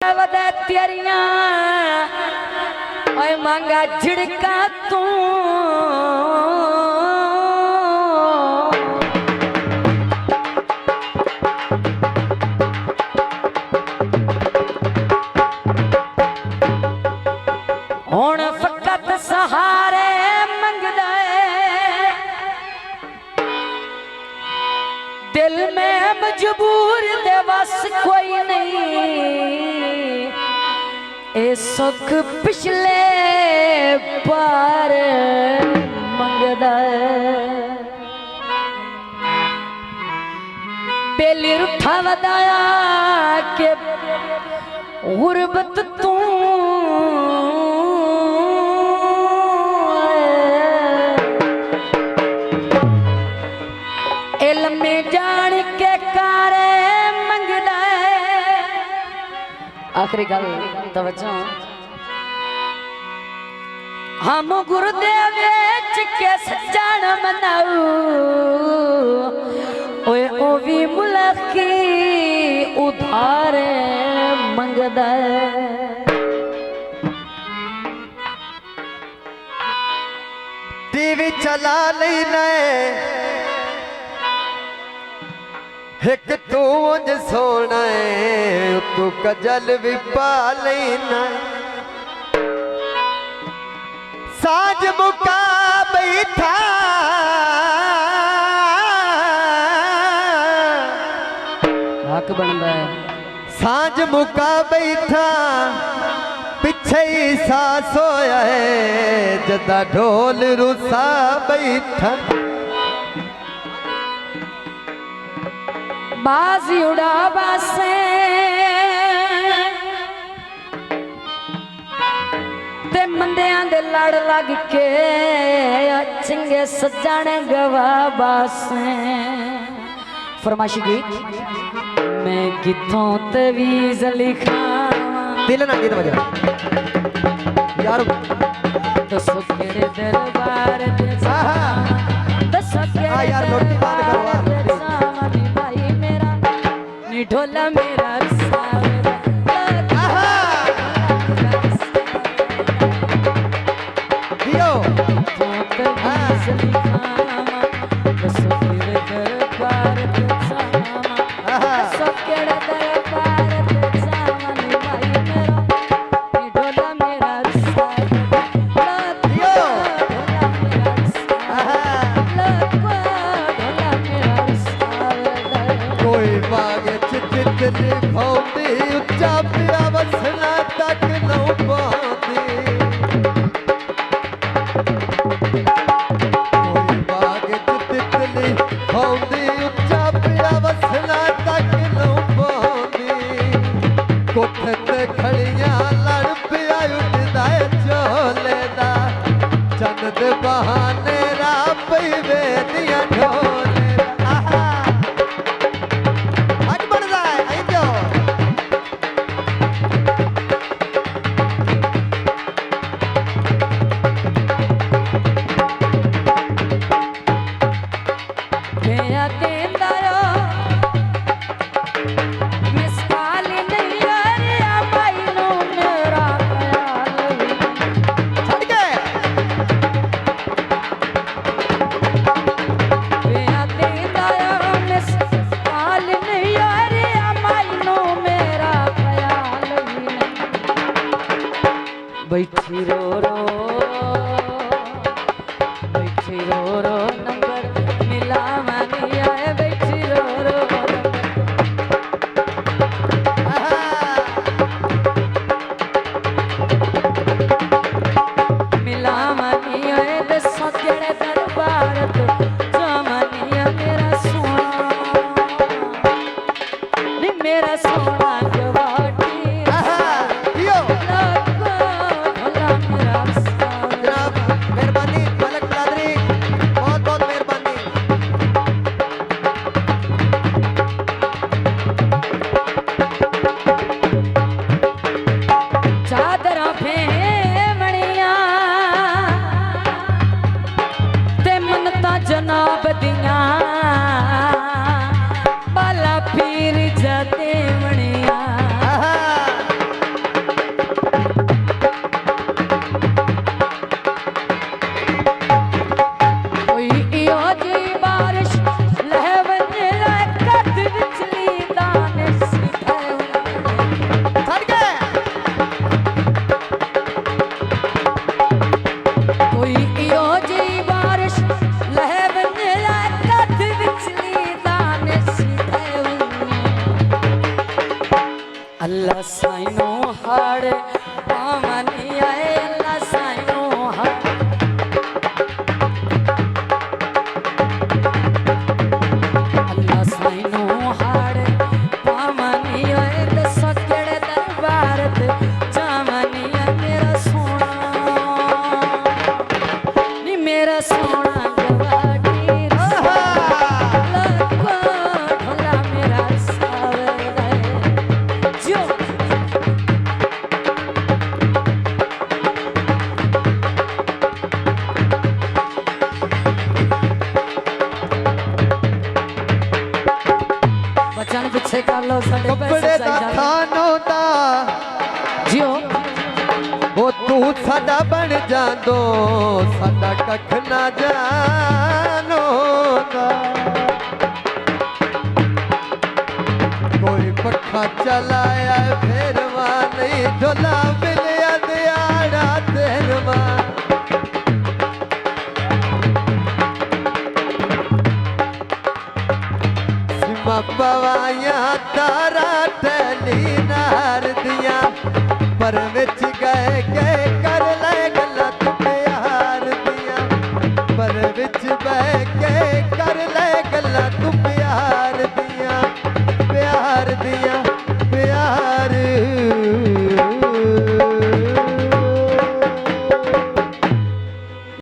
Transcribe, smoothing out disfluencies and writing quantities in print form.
तेरिया ओए मांगा झिड़का तू हुण फकत सहारे मंगदा दिल में मजबूर दे बस कोई नहीं ए सुख पिछले पार मंगदा बेली रुठा वदाया के गुरबत तू में जान के कारे मंगदा आखिरी गल तवज्जो हम गुरुदेव के सजान मनाऊ ओए ओ भी मुलकी उधार मंगदा टीवी चला लेना एक तू उंज सोना है तू कजल भी पा लेना साज मुका बैठा हक बनदा है साज मुका बैठा पिछे ही सास होया है जदा ढोल रुसा बैठा बाजी उड़ा बासे ते मंदियां दे लड़ लग के चंगे सजाने गवा बासे फरमाइशी गीत मैं किथों तवीज लिखा दिल ना गीत बजा यार दसो केड़े दरबार दे दसो केड़े यार रोटी बंद करवा ढोला मेरा उच्चा पिया वसना तक नौ पाती कोई बाग तितली होंदी उच्चा पिया वसना तक नौ पाती कोठे खड़ियां लड़ पिया उठदा चोले दा चंद बहाने रा पई वेदियां ढोले बैठी रो रो नंबर मिला मानी आए बैठी रो मिला मानी आए दसो केड़े दरबार तो जमानिया मेरा सोना नी मेरा सोना साइनो हाड़े पावनी आए अल्लाह साइनो हाड़े अल्लाह साइनो हाड़े पावनी आए दसो केड़े दरबार ते जावनी है मेरा सोना नी मेरा सोना गवाटी लको ढोला मेरा सावे जो बचन पिछे कर लो साडे कपड़े पैसे दा चाहिए थानों दा जियो ओ तू साडा बन जांदो साडा कख ना जानो दा कोई पखा चलाया फेरवा नहीं ढोला